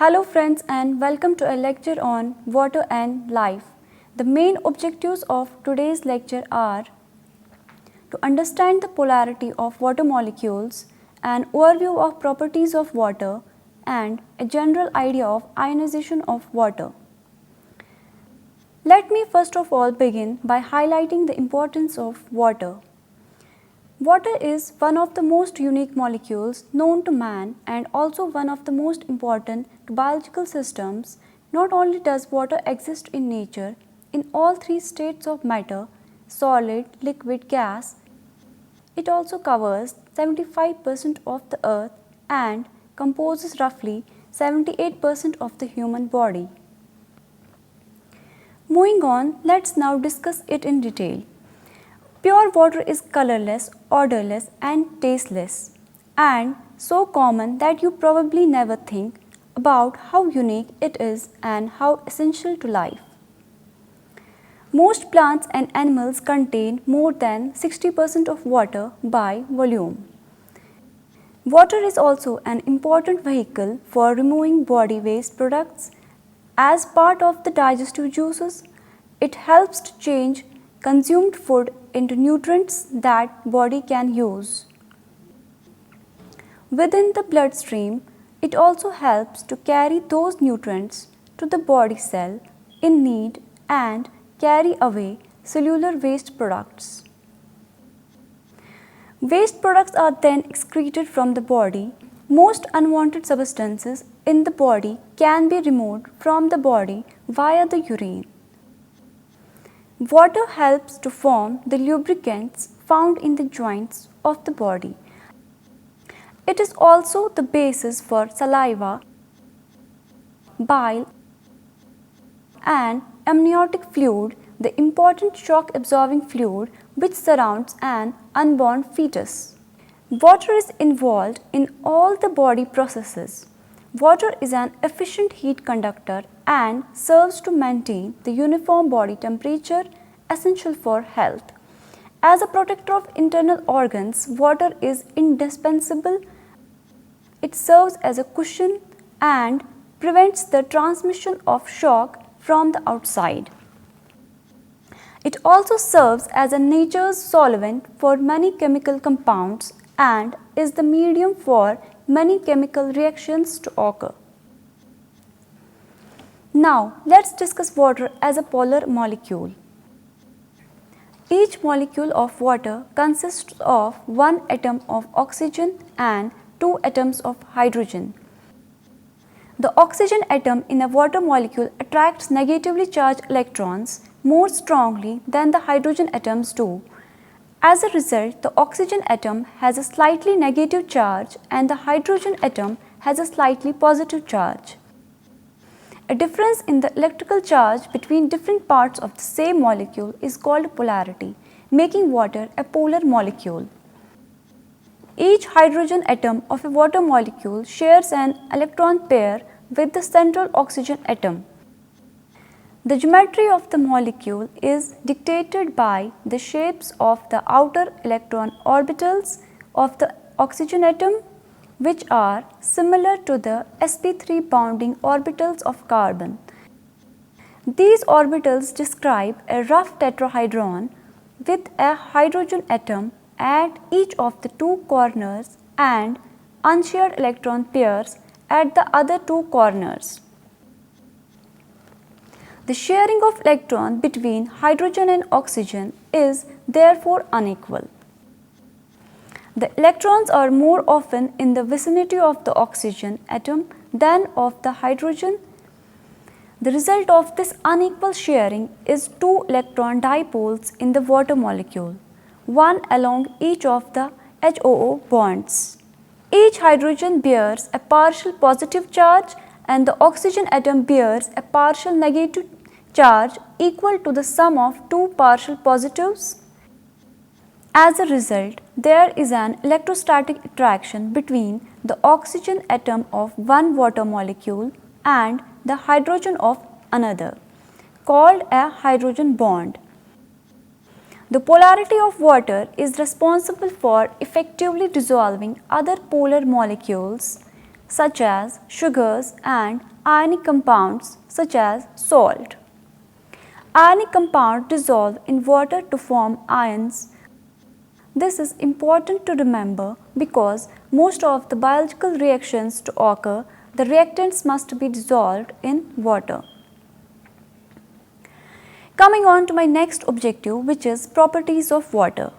Hello friends and welcome to a lecture on water and life. The main objectives of today's lecture are to understand the polarity of water molecules, an overview of properties of water and a general idea of ionization of water. Let me first of all begin by highlighting the importance of water. Water is one of the most unique molecules known to man and also one of the most important to biological systems. Not only does water exist in nature in all three states of matter, solid, liquid, gas, it also covers 75% of the earth and composes roughly 78% of the human body. Moving on, let's now discuss it in detail. Pure water is colorless, odorless and tasteless and so common that you probably never think about how unique it is and how essential to life. Most plants and animals contain more than 60% of water by volume. Water is also an important vehicle for removing body waste products. As part of the digestive juices, it helps to change consumed food into nutrients that body can use. Within the bloodstream, it also helps to carry those nutrients to the body cell in need and carry away cellular waste products. Waste products are then excreted from the body. Most unwanted substances in the body can be removed from the body via the urine. Water helps to form the lubricants found in the joints of the body. It is also the basis for saliva, bile, and amniotic fluid, the important shock-absorbing fluid which surrounds an unborn fetus. Water is involved in all the body processes. Water is an efficient heat conductor and serves to maintain the uniform body temperature essential for health. As a protector of internal organs, water is indispensable. It serves as a cushion and prevents the transmission of shock from the outside. It also serves as a nature's solvent for many chemical compounds and is the medium for many chemical reactions to occur. Now, let's discuss water as a polar molecule. Each molecule of water consists of one atom of oxygen and two atoms of hydrogen. The oxygen atom in a water molecule attracts negatively charged electrons more strongly than the hydrogen atoms do. As a result, the oxygen atom has a slightly negative charge and the hydrogen atom has a slightly positive charge. A difference in the electrical charge between different parts of the same molecule is called polarity, making water a polar molecule. Each hydrogen atom of a water molecule shares an electron pair with the central oxygen atom. The geometry of the molecule is dictated by the shapes of the outer electron orbitals of the oxygen atom, which are similar to the sp3 bounding orbitals of carbon. These orbitals describe a rough tetrahedron with a hydrogen atom at each of the two corners and unshared electron pairs at the other two corners. The sharing of electron between hydrogen and oxygen is therefore unequal. The electrons are more often in the vicinity of the oxygen atom than of the hydrogen. The result of this unequal sharing is two electron dipoles in the water molecule, one along each of the HOO bonds. Each hydrogen bears a partial positive charge and the oxygen atom bears a partial negative charge equal to the sum of two partial positives. As a result, there is an electrostatic attraction between the oxygen atom of one water molecule and the hydrogen of another, called a hydrogen bond. The polarity of water is responsible for effectively dissolving other polar molecules such as sugars and ionic compounds such as salt. Ionic compounds dissolve in water to form ions. This is important to remember because most of the biological reactions to occur, the reactants must be dissolved in water. Coming on to my next objective, which is properties of water.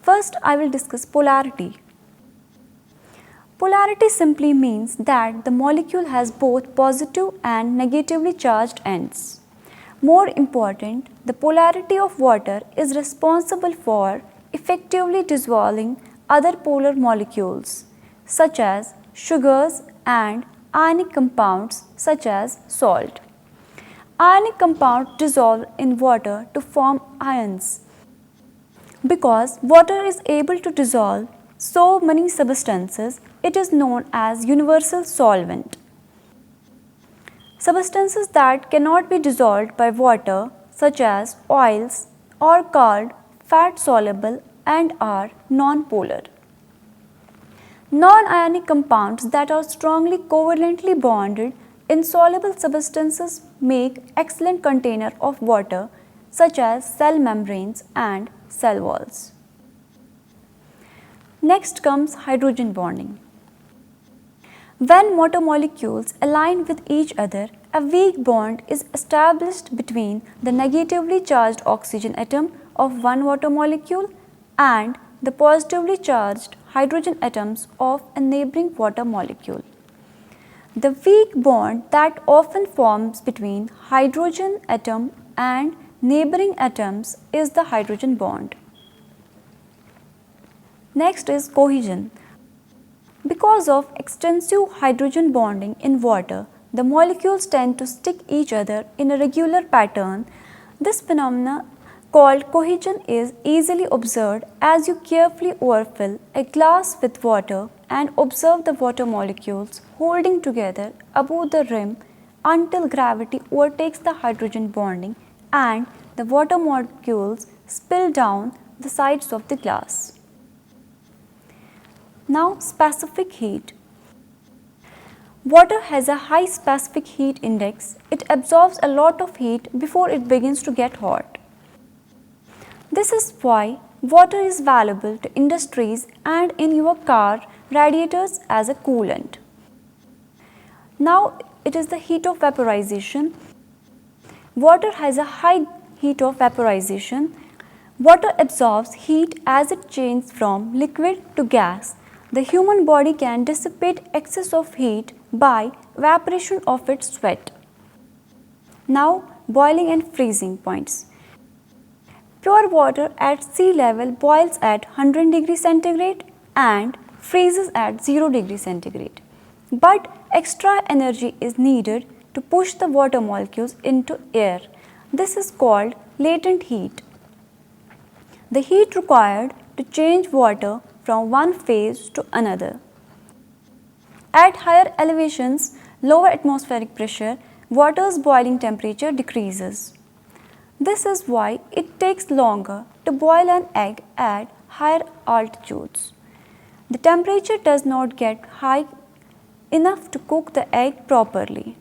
First, I will discuss polarity. Polarity simply means that the molecule has both positive and negatively charged ends. More important, the polarity of water is responsible for effectively dissolving other polar molecules such as sugars and ionic compounds such as salt. Ionic compounds dissolve in water to form ions. Because water is able to dissolve so many substances, it is known as universal solvent. Substances that cannot be dissolved by water, such as oils, are called fat soluble and are non-polar. Non-ionic compounds that are strongly covalently bonded insoluble substances make excellent container of water, such as cell membranes and cell walls. Next comes hydrogen bonding. When water molecules align with each other, a weak bond is established between the negatively charged oxygen atom of one water molecule and the positively charged hydrogen atoms of a neighboring water molecule. The weak bond that often forms between hydrogen atom and neighboring atoms is the hydrogen bond. Next is cohesion. Because of extensive hydrogen bonding in water, the molecules tend to stick each other in a regular pattern. This phenomenon called cohesion is easily observed as you carefully overfill a glass with water and observe the water molecules holding together above the rim until gravity overtakes the hydrogen bonding and the water molecules spill down the sides of the glass. Now, specific heat. Water has a high specific heat index. It absorbs a lot of heat before it begins to get hot. This is why water is valuable to industries and in your car radiators as a coolant. Now, it is the heat of vaporization. Water has a high heat of vaporization. Water absorbs heat as it changes from liquid to gas. The human body can dissipate excess of heat by evaporation of its sweat. Now, boiling and freezing points. Pure water at sea level boils at 100 degrees centigrade and freezes at 0 degrees centigrade. But extra energy is needed to push the water molecules into air. This is called latent heat. The heat required to change water from one phase to another. At higher elevations, lower atmospheric pressure, water's boiling temperature decreases. This is why it takes longer to boil an egg at higher altitudes. The temperature does not get high enough to cook the egg properly.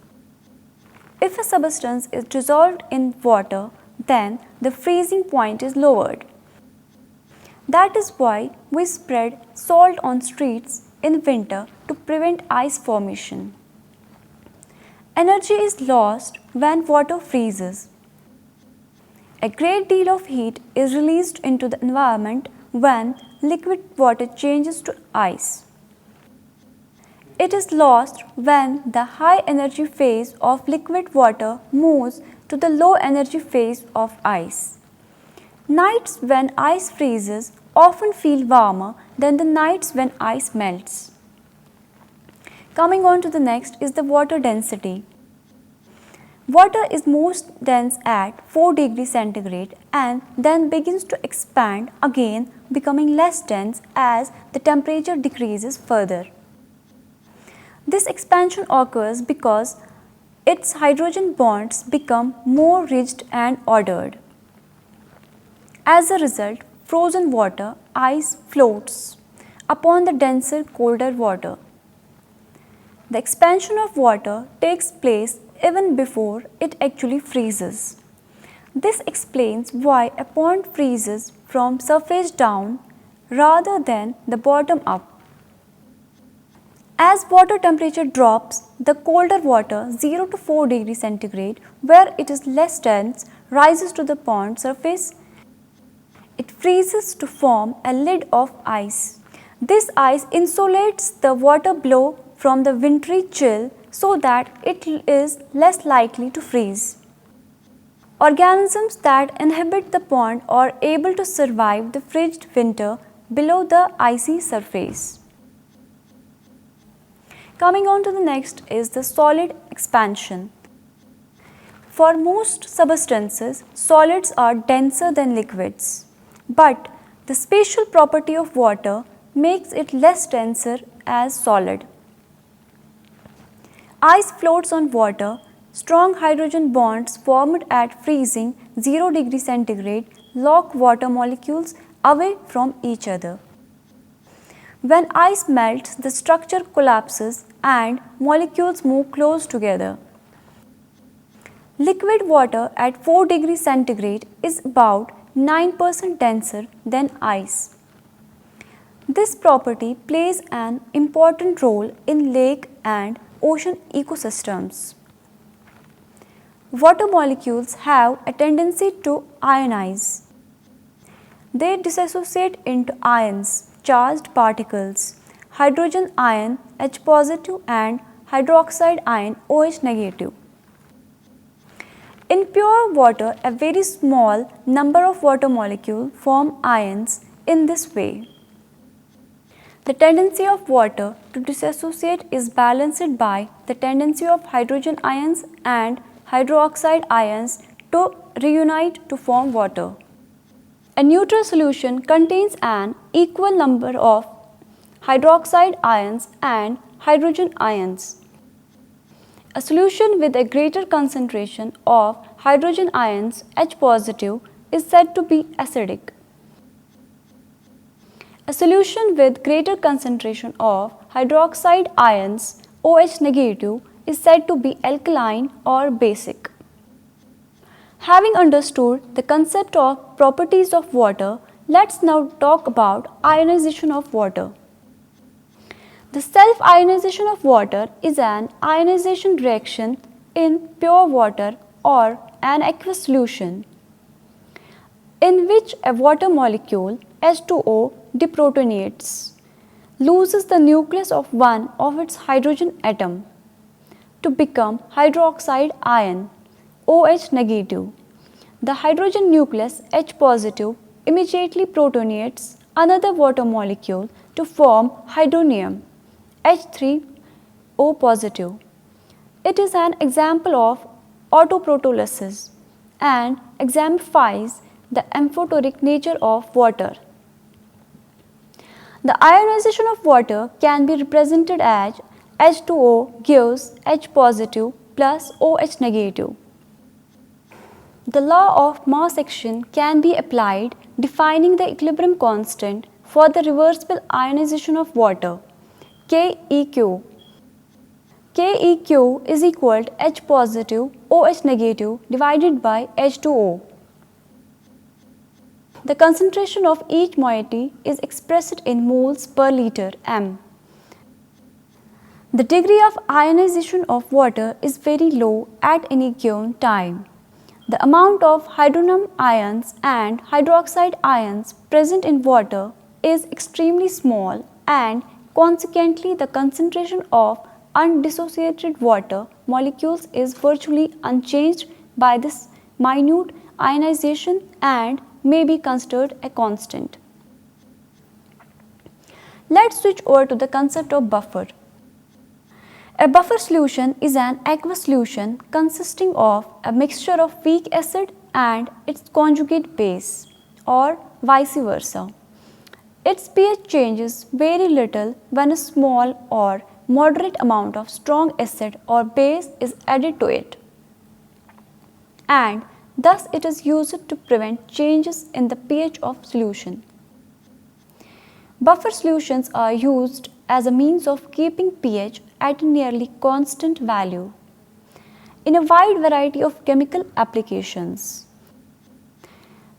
If a substance is dissolved in water, then the freezing point is lowered. That is why we spread salt on streets in winter to prevent ice formation. Energy is lost when water freezes. A great deal of heat is released into the environment when liquid water changes to ice. It is lost when the high energy phase of liquid water moves to the low energy phase of ice. Nights when ice freezes often feel warmer than the nights when ice melts. Coming on to the next is the water density. Water is most dense at 4 degrees centigrade and then begins to expand again, becoming less dense as the temperature decreases further. This expansion occurs because its hydrogen bonds become more rigid and ordered. As a result, frozen water, ice floats upon the denser, colder water. The expansion of water takes place even before it actually freezes. This explains why a pond freezes from surface down rather than the bottom up. As water temperature drops, the colder water 0 to 4 degrees centigrade, where it is less dense, rises to the pond surface. It freezes to form a lid of ice. This ice insulates the water below from the wintry chill so that it is less likely to freeze. Organisms that inhabit the pond are able to survive the frigid winter below the icy surface. Coming on to the next is the solid expansion. For most substances, solids are denser than liquids, but the special property of water makes it less denser as solid. Ice floats on water. Strong hydrogen bonds formed at freezing 0 degree centigrade lock water molecules away from each other. When ice melts, the structure collapses and molecules move close together. Liquid water at 4 degrees centigrade is about 9% denser than ice. This property plays an important role in lake and ocean ecosystems. Water molecules have a tendency to ionize. They dissociate into ions, charged particles, hydrogen ion H positive and hydroxide ion OH negative. In pure water, a very small number of water molecules form ions in this way. The tendency of water to dissociate is balanced by the tendency of hydrogen ions and hydroxide ions to reunite to form water. A neutral solution contains an equal number of hydroxide ions and hydrogen ions. A solution with a greater concentration of hydrogen ions H positive is said to be acidic. A solution with greater concentration of hydroxide ions OH negative is said to be alkaline or basic. Having understood the concept of properties of water, let's now talk about ionization of water. The self-ionization of water is an ionization reaction in pure water or an aqueous solution in which a water molecule H2O deprotonates, loses the nucleus of one of its hydrogen atom to become hydroxide ion OH negative. The hydrogen nucleus H positive immediately protonates another water molecule to form hydronium H3O positive. It is an example of autoprotolysis and exemplifies the amphoteric nature of water. The ionization of water can be represented as H2O gives H positive plus OH negative. The law of mass action can be applied, defining the equilibrium constant for the reversible ionization of water, KEQ. KEQ is equal to H positive OH negative divided by H2O. The concentration of each moiety is expressed in moles per liter m. The degree of ionization of water is very low at any given time. The amount of hydronium ions and hydroxide ions present in water is extremely small, and consequently the concentration of undissociated water molecules is virtually unchanged by this minute ionization and may be considered a constant. Let's switch over to the concept of buffer. A buffer solution is an aqueous solution consisting of a mixture of weak acid and its conjugate base, or vice versa. Its pH changes very little when a small or moderate amount of strong acid or base is added to it, and thus it is used to prevent changes in the pH of solution. Buffer solutions are used as a means of keeping pH at a nearly constant value in a wide variety of chemical applications.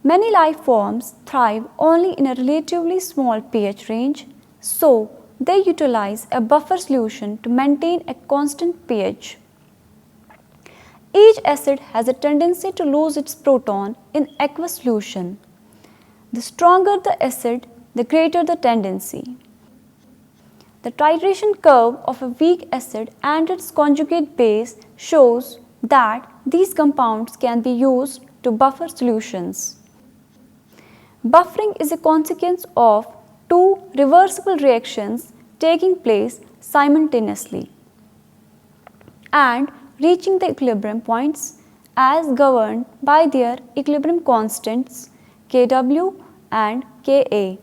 Many life forms thrive only in a relatively small pH range, so they utilize a buffer solution to maintain a constant pH. Each acid has a tendency to lose its proton in aqueous solution. The stronger the acid, the greater the tendency. The titration curve of a weak acid and its conjugate base shows that these compounds can be used to buffer solutions. Buffering is a consequence of two reversible reactions taking place simultaneously and reaching the equilibrium points as governed by their equilibrium constants Kw and Ka.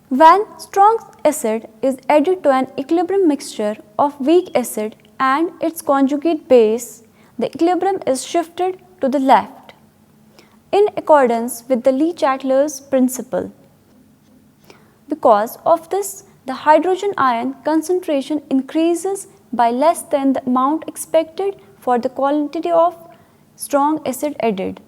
When strong acid is added to an equilibrium mixture of weak acid and its conjugate base, the equilibrium is shifted to the left in accordance with the Le-Chatelier principle. Because of this, the hydrogen ion concentration increases by less than the amount expected for the quantity of strong acid added.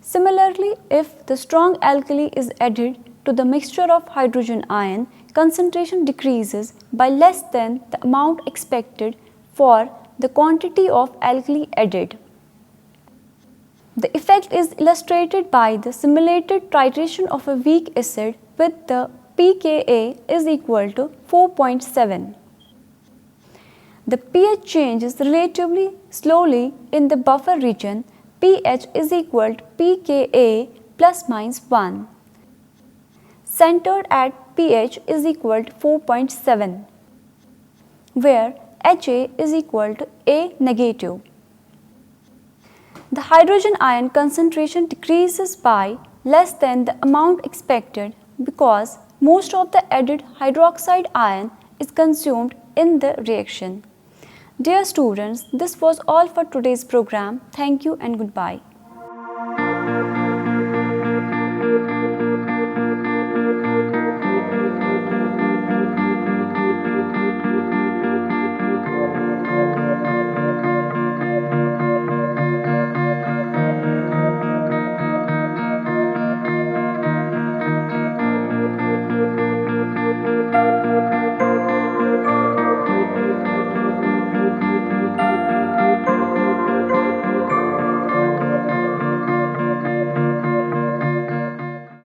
Similarly, if the strong alkali is added to the mixture of hydrogen ion, concentration decreases by less than the amount expected for the quantity of alkali added. The effect is illustrated by the simulated titration of a weak acid with the pKa is equal to 4.7. The pH changes relatively slowly in the buffer region. pH is equal to pKa plus minus 1. Centered at pH is equal to 4.7, where Ha is equal to A negative. The hydrogen ion concentration decreases by less than the amount expected because most of the added hydroxide ion is consumed in the reaction. Dear students, this was all for today's program. Thank you and goodbye.